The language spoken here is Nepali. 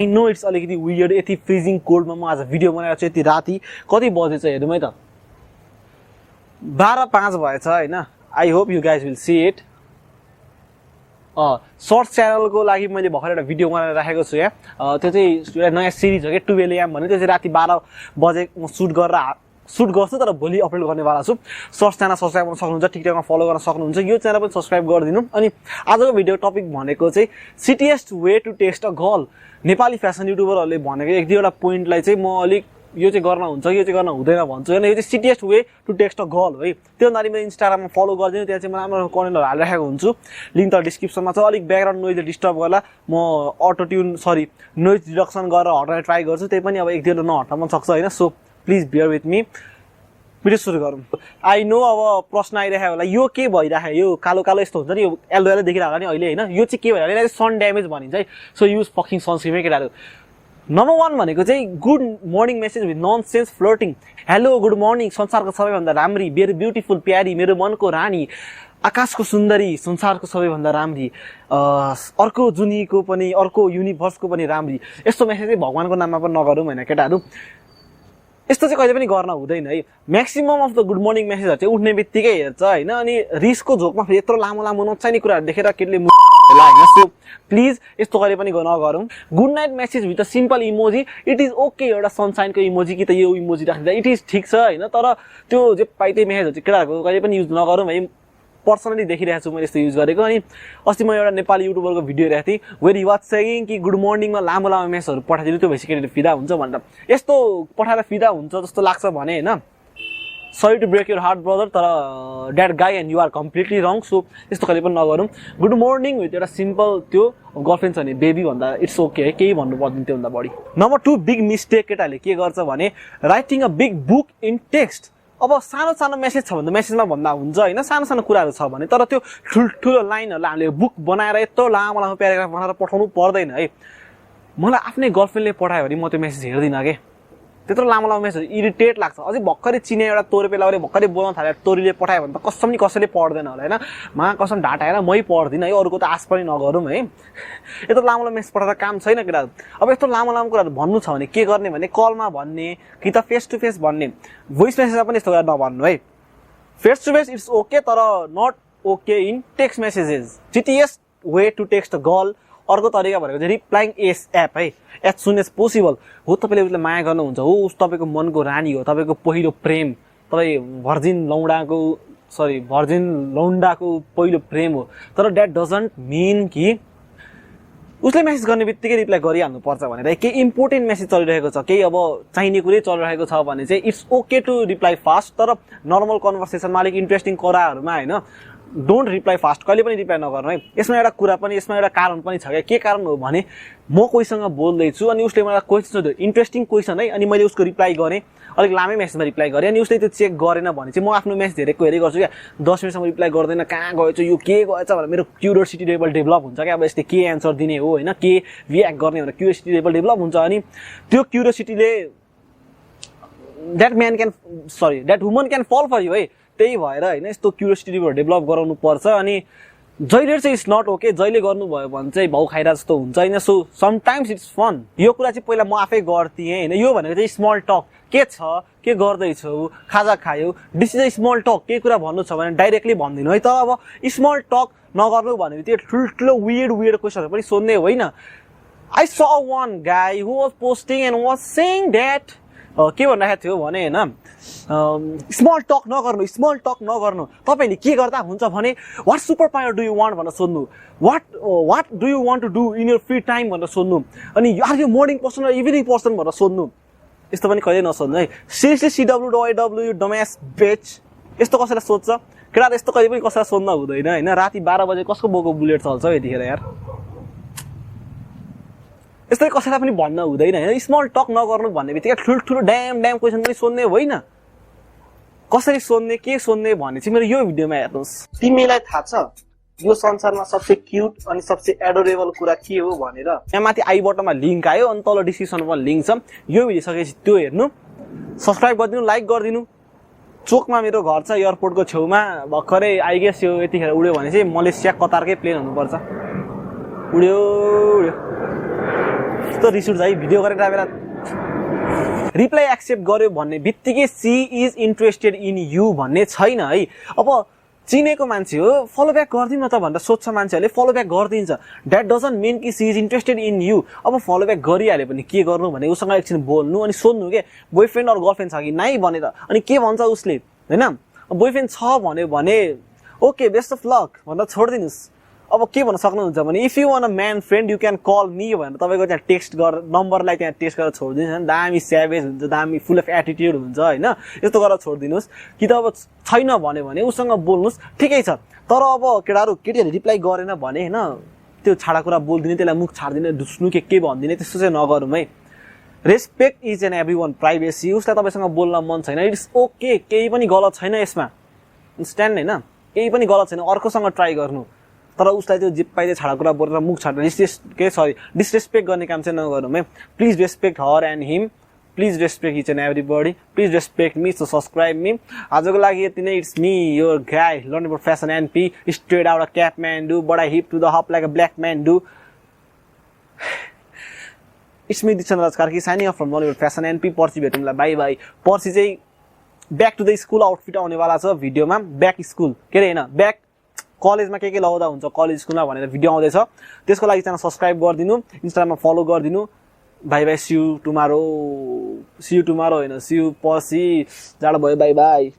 आई नो इट्स अलिकति वियर्ड यति फ्रिजिङ कोल्डमा म आज भिडियो बनाएर छु यति राति कति बजेछ हेरौँ है त 12:05 भएछ हैन I hope you guys will see it सर्ट च्यानलको लागि मैले भर्खर एउटा भिडियो बनाएर राखेको छु यहाँ त्यो चाहिँ एउटा नयाँ सिरिज हो के 12 AM भन्ने त्यो चाहिँ राति 12 बजे म सुट गर्छु तर भोलि अपलोड गर्नेवाला छु सर्ट च्यानल सब्स्क्राइब गर्न सक्नुहुन्छ टिकटकमा फलो गर्न सक्नुहुन्छ यो च्यानल पनि सब्स्क्राइब गरिदिनु अनि आजको भिडियो टपिक भनेको चाहिँ shittiest way to test a girl Nepali fashion युट्युबरहरूले भनेको एक दुईवटा पोइन्टलाई चाहिँ म अलिक यो चाहिँ गर्न हुन्छ यो चाहिँ गर्न हुँदैन भन्छु हैन यो चाहिँ shittiest way to test a girl है त्यो नारी मैले इन्स्टाग्राममा फलो गरिदिनु त्यहाँ चाहिँ म राम्रो कन्टेन्टहरु हालिराखेको हुन्छु लिंक त डिस्क्रिप्सनमा छ अलिक ब्याकग्राउन्ड नोइजले डिस्टर्ब गर्ला म auto tune sorry noise reduction गरेर हटाउने ट्राई गर्छु त्यही पनि अब एक दुईवटा नहट्न पनि सक्छ हैन so please beer with me video सुरु गरौँ आई नो अब प्रश्न आइरहेको होला यो के भइराख्यो यो कालो कालो यस्तो हुन्छ नि यो एल्लो एल्लो देखिरहेको होला नि अहिले हैन यो चाहिँ के भइरहेको यसलाई सन ड्यामेज भनिन्छ है सो युज फकिङ सनस्क्रिन केटाहरु नम्बर 1 भनेको चाहिँ good morning message with nonsense flirting hello good morning संसारको सबैभन्दा राम्री भेरी ब्युटिफुल प्यारी मेरो मनको रानी आकाशको सुन्दरी संसारको सबैभन्दा राम्री अर्को जुनीको पनि अर्को युनिभर्सको पनि राम्री यस्तो मेसेज चाहिँ भगवानको नाममा पनि नगरौँ हैन केटाहरु यस्तो चाहिँ कहिले पनि गर्न हुँदैन है maximum of the good morning मेसेजहरु चाहिँ उठ्ने बित्तिकै हेर्छ हैन अनि रिसको झोकमा फेरि यत्रो लामो लामो नचाहिने कुराहरु देखेर केटीले होला हैन सो प्लिज यस्तो कहिले पनि नगरौँ good night message with a simple emoji it is okay एउटा सनसाइनको इमोजी कि त यो इमोजी राख्दा इट इज ठीक छ हैन तर त्यो जे पाइते मेसेजहरु चाहिँ केटाहरुको कहिले पनि युज नगरौँ है पर्सनली देखिरहेको छु मैले यस्तो युज गरेको अनि अस्ति म एउटा नेपाली युट्युबरको भिडियो हेरेको थिएँ वेयर ही वाज सेइङ कि गुड मर्निङमा लामो लामो मेसेजहरु पठाइदिनु त्यो भइसक्यो केटीले फिदा हुन्छ भनेर यस्तो पठाएर फिदा हुन्छ जस्तो लाग्छ भने हैन sorry to break your heart brother तर that guy and you are completely wrong so यस्तो कहिले पनि नगरौँ गुड मर्निङ विथ एउटा सिम्पल त्यो गर्लफ्रेन्ड छ भने बेबी भन्दा इट्स ओके है केही भन्नु पर्दैन त्योभन्दा बढी नम्बर 2 बिग मिस्टेक केटाले के गर्छ भने writing a big book in text अब सानो सानो मेसेज छ भने मेसेजमा भन्दा हुन्छ हैन सानो सानो कुराहरु छ भने तर त्यो ठुलो लाइनहरुलाई हामीले बुक बनाएर यत्रो लामो लामो प्याराग्राफ बनाएर पठाउनु पर्दैन है मलाई आफ्नै गर्लफ्रेन्डले पठायो भने म त्यो मेसेज हेर्दिन के त्यत्रो लामो लामो मेसेज इरिटेट लाग्छ अझै भक्करै चिने एउटा तोरे पेलाले भक्करै बोल्न थाले तोरीले पठायो भने त कसम कसैले पढ्दैन होला हैन मा कसम ढाटाएर मै पढ्दिन है अरूको त आश पनि नगरौँ है यत्रो लामो लामो मेसेज पठाएर काम छैन केटा अब यस्तो लामो लामो कुराहरु भन्नु छ भने के गर्ने भने कलमा भन्ने कि त फेस टु फेस भन्ने भोइस मेसेजमा पनि यस्तो गरेर नभन्नु है face to face it's okay तर not okay in text messages जिटिएस way to text a girl अर्को तरिका भनेको चाहिँ रिप्लाइङ एस एप है एज सुन एज पोसिबल हो तपाईले उसले माया गर्नुहुन्छ हो उस तपाईको मनको रानी हो तपाईको पहिलो प्रेम तपाई भर्जिन लौण्डाको पहिलो प्रेम हो तर द्याट डजन्ट मीन कि उसले मेसेज गर्ने बित्तिकै रिप्लाई गरिहाल्नु पर्छ भनेर केही इम्पोर्टेन्ट मेसेज चलिरहेको छ केही अब चाहिने कुरै चलिरहेको छ भने चाहिँ it's okay to reply fast तर नर्मल कन्भर्सेसनमा अलिक इन्ट्रेस्टिङ कुराहरुमा हैन डोन्ट रिप्लाई फास्ट कहिले पनि रिप्लाई नगर्नु है यसमा एउटा कुरा पनि यसमा एउटा कारण पनि छ के कारण हो भने म कोहीसँग बोल्दै छु अनि उसले मलाई क्वेशन सोध्यो इन्ट्रेस्टिङ क्वेशन है अनि मैले उसको रिप्लाई गरे अलिक लामै मेसेजमा रिप्लाई गरे अनि उसले त्यो चेक गरेन भने चाहिँ म आफ्नो मेसेज हेरेको गर्छु क्या 10 मिनेटसम्म रिप्लाई गर्दैन कहाँ गएछ यो के गएछ भनेर मेरो क्युरियोसिटी लेभल डेभलप हुन्छ क्या अब यसले के एन्सर दिने हो हैन के रिएक्ट गर्ने भनेर क्युरियोसिटी लेभल डेभलप हुन्छ अनि त्यो क्युरियोसिटीले द्याट वुमन क्यान फल फर यु है त्यही भएर हैन यस्तो क्युरियोसिटी डेभलप गराउनु पर्छ अनि जहिले चाहिँ इट्स नट ओके जहिले गर्नु भयो भने चाहिँ भाउ खाइरा जस्तो हुन्छ हैन सो समटाइम्स इट्स फन यो कुरा चाहिँ पहिला म आफै गर्थेँ हैन यो भनेको चाहिँ स्मल टक के छ के गर्दै छौ खाजा खायौ this is a small talk के कुरा भन्नु छ भने डाइरेक्टली भन्दिनु है तर अब स्मल टक नगर्नु भने त्यो ठुलठुलो वियर्ड क्वेशनहरु पनि सोध्ने होइन I saw one guy who was posting and was saying that के भनिरहेको थियो भने हैन स्मल टक नगर्नु तपाईले के गर्दा हुन्छ भने what super power do you want भनेर सोध्नु what do you want to do in your free time भनेर सोध्नु अनि आर यु मर्निङ पर्सन र इभिनिङ पर्सन भनेर सोध्नु यस्तो पनि कहिले नसोध्नु है सिरियसली CWW डमेस बेच यस्तो कसैलाई सोध्छ केटा यस्तो कहिले पनि कसैलाई सोध्न हुँदैन हैन राति 12 बजे कसको बोको बुलेट चल्छ यतिखेर यार यस्तै कसैलाई पनि भन्न हुँदैन हैन स्मल टक नगर्नु भन्ने बित्तिकै ठुलठुलो ड्याम क्वेशन पनि सोध्ने होइन कसरी सोध्ने के सोध्ने भन्ने चाहिँ मेरो यो भिडियोमा हेर्नुस् तिमीलाई थाहा छ यो संसारमा सबसे क्यूट अनि सबसे एडोरेबल कुरा के हो भनेर यहाँ माथि आई बटनमा लिंक आयो अनि तल डिस्क्रिप्सनमा लिंक छ यो भिडियो सकेपछि त्यो हेर्नु सब्स्क्राइब गरिदिनु लाइक गरिदिनु चोकमा मेरो घर छ एयरपोर्टको छेउमा भर्खरै आई गेस यो यतिखेर उड्यो भने चाहिँ मलेसिया कतारकै प्लेन हुनुपर्छ उड्यो कस्तो रिस उठ्छ है भिडियो गरेर बेला रिप्लाई एक्सेप्ट गर्यो भन्ने बित्तिकै she is interested in you भन्ने छैन है अब चिनेको मान्छे हो फलो ब्याक गरिदिउँ न त भनेर सोध्छ मान्छेहरूले फलो ब्याक गरिदिन्छ द्याट डजन्ट मिन कि she is interested in you अब फलो ब्याक गरिहाल्यो भने के गर्नु भने उसँग एकछिन बोल्नु अनि सोध्नु के बोयफ्रेन्ड अर गर्लफ्रेन्ड छ कि नाइ भनेर अनि के भन्छ उसले होइन बोयफ्रेन्ड छ भन्यो भने ओके बेस्ट अफ लक भनेर छोडिदिनुहोस् अब के भन्न सक्नुहुन्छ भने if you want a man friend you can call me भनेर तपाईँको त्यहाँ टेक्स्ट गरेर नम्बरलाई त्यहाँ टेक्स्ट गरेर छोडिदिनुहोस् नि दामी स्याभेज हुन्छ दामी फुल अफ एटिट्युड हुन्छ होइन यस्तो गरेर छोडिदिनुहोस् कि त अब छैन भन्यो भने उसँग बोल्नुहोस् ठिकै छ तर अब केटाहरू केटीहरूले रिप्लाई गरेन भने होइन त्यो छाडा कुरा बोलिदिने त्यसलाई मुख छाडिदिने ढुस्नु के भनिदिने त्यस्तो चाहिँ नगरौँ है respect is an everyone privacy उसलाई तपाईँसँग बोल्न मन छैन इट्स ओके केही पनि गलत छैन यसमा स्ट्यान्ड होइन केही पनि गलत छैन अर्कोसँग ट्राई गर्नु तर उसलाई त्यो जिप पाइदिए छाडा कुरा बोलेर मुख छाड्ने डिसरेस्पेक्ट गर्ने काम चाहिँ नगरौँ है please respect her and him please respect each and everybody please respect me so subscribe me आजको लागि यति नै it's me your guy learn about fashion NP straight out a Kathmandu but I hip to the hop like a black man do it's me Dichandra Karki signing off from learn about fashion NP पर्सि भेटौँला बाई बाई पर्सि चाहिँ back to the school outfit आउनेवाला छ भिडियोमा ब्याक स्कुल के अरे होइन ब्याक कलेजमा के लगाउँदा हुन्छ कलेज स्कुलमा भनेर भिडियो आउँदैछ त्यसको लागि च्यानल सब्सक्राइब गरिदिनु इन्स्टाग्राममा फलो गरिदिनु bye bye see you tomorrow होइन सी यु पर्सि जाडो भयो बाई बाई